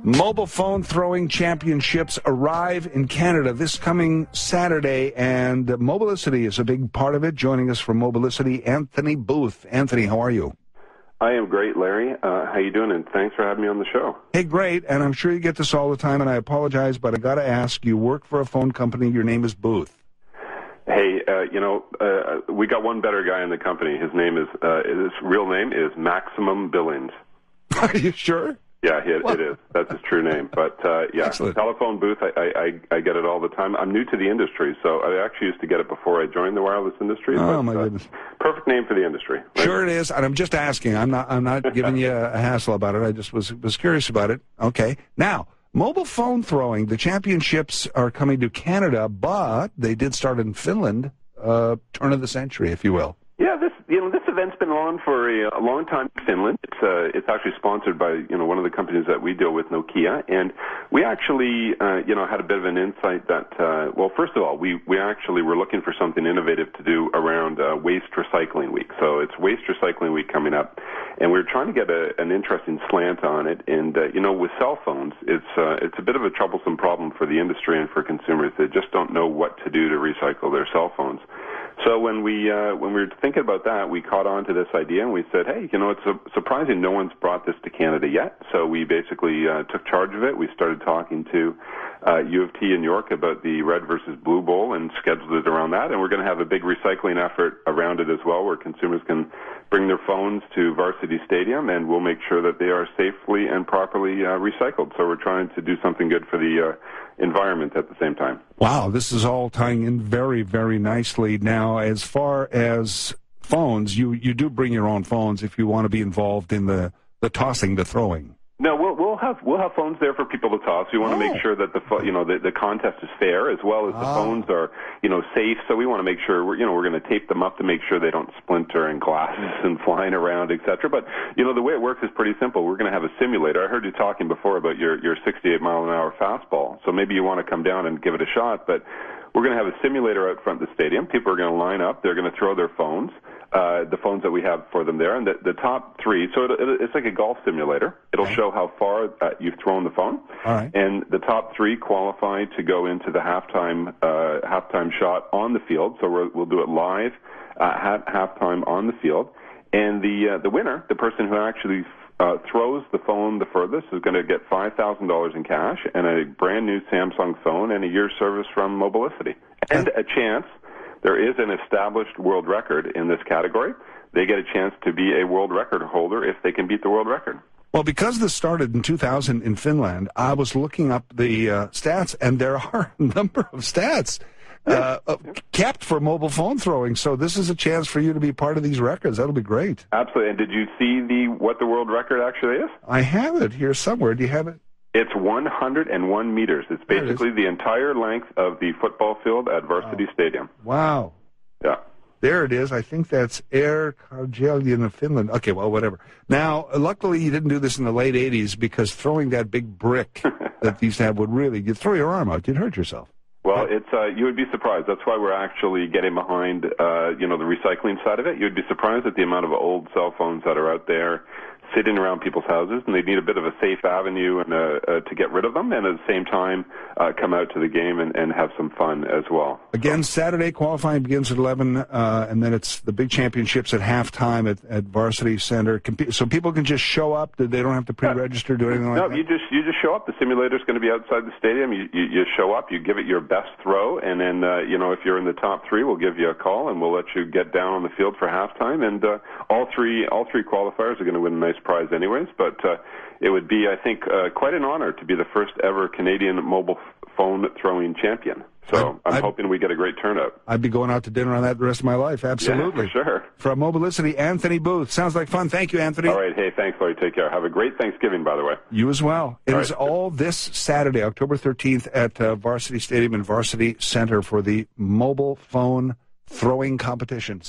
Mobile phone throwing championships arrive in Canada this coming Saturday, and Mobilicity is a big part of it. Joining us from Mobilicity, Anthony Booth. Anthony, how are you? I am great, Larry. How you doing? And thanks for having me on the show. Hey, great. And I'm sure you get this all the time, and I apologize, but I got to ask, you work for a phone company. Your name is Booth. Hey, we got one better guy in the company. His real name is Maximum Billings. Are you sure? Yeah, it is. That's his true name. But, yeah, Excellent. Telephone booth, I get it all the time. I'm new to the industry, so I actually used to get it before I joined the wireless industry. Oh, but, my goodness. Perfect name for the industry. Right? Sure it is, and I'm just asking. I'm not giving you a hassle about it. I just was curious about it. Okay. Now, mobile phone throwing, the championships are coming to Canada, but they did start in Finland, turn of the century, if you will. Yeah, this event's been on for a long time in Finland. It's actually sponsored by one of the companies that we deal with, Nokia, and we actually had a bit of an insight that first of all, we actually were looking for something innovative to do around Waste Recycling Week. So it's Waste Recycling Week coming up, and we were trying to get an interesting slant on it. And with cell phones, it's a bit of a troublesome problem for the industry and for consumers. They just don't know what to do to recycle their cell phones. So when we were thinking about that, we caught on to this idea, and we said, hey, it's surprising no one's brought this to Canada yet. So we basically took charge of it. We started talking to U of T in York about the Red versus Blue Bowl and scheduled it around that. And we're going to have a big recycling effort around it as well, where consumers can bring their phones to Varsity Stadium, and we'll make sure that they are safely and properly recycled. So we're trying to do something good for the environment at the same time. Wow, this is all tying in very, very nicely. Now, as far as phones, you do bring your own phones if you want to be involved in the tossing, the throwing. No, we'll have phones there for people to toss. We want to make sure that the contest is fair, as well as the phones are safe. So we want to make sure we're going to tape them up to make sure they don't splinter and glasses and flying around, etc. But the way it works is pretty simple. We're going to have a simulator. I heard you talking before about your 68 mile an hour fastball. So maybe you want to come down and give it a shot. But we're going to have a simulator out front of the stadium. People are going to line up. They're going to throw their phones. The phones that we have for them there, and the top three, so it's like a golf simulator. It'll show how far you've thrown the phone, all right. And the top three qualify to go into the halftime shot on the field. So we'll do it live at halftime on the field, and the winner, the person who actually throws the phone the furthest, is going to get $5,000 in cash and a brand new Samsung phone and a year's service from Mobilicity, and a chance. There is an established world record in this category. They get a chance to be a world record holder if they can beat the world record. Well, because this started in 2000 in Finland, I was looking up the stats, and there are a number of stats kept for mobile phone throwing. So this is a chance for you to be part of these records. That'll be great. Absolutely. And did you see what the world record actually is? I have it here somewhere. Do you have it? It's 101 meters. It's basically the entire length of the football field at Varsity Stadium. Wow. Yeah. There it is. I think that's Air Karjalian of Finland. Okay, well, whatever. Now, luckily you didn't do this in the late 80s, because throwing that big brick that these have would really, you'd throw your arm out. You'd hurt yourself. Well, it's you would be surprised. That's why we're actually getting behind, the recycling side of it. You'd be surprised at the amount of old cell phones that are out there sitting around people's houses, and they need a bit of a safe avenue and to get rid of them, and at the same time come out to the game and have some fun as well. Again, Saturday qualifying begins at 11, and then it's the big championships at halftime at Varsity Center. So people can just show up. They don't have to pre-register, do anything like that? No, you just show up. The simulator's going to be outside the stadium. You show up, you give it your best throw, and then if you're in the top three, we'll give you a call, and we'll let you get down on the field for halftime. And all three qualifiers are going to win a nice prize anyways, but it would be, I think, quite an honor to be the first ever Canadian mobile phone throwing champion. So I'm hoping we get a great turnout. I'd be going out to dinner on that the rest of my life, absolutely. Yeah, for sure. From Mobilicity, Anthony Booth. Sounds like fun. Thank you, Anthony. All right. Hey, thanks, Larry. Take care. Have a great Thanksgiving, by the way. You as well. It is all this Saturday, October 13th at Varsity Stadium and Varsity Center for the mobile phone throwing competition.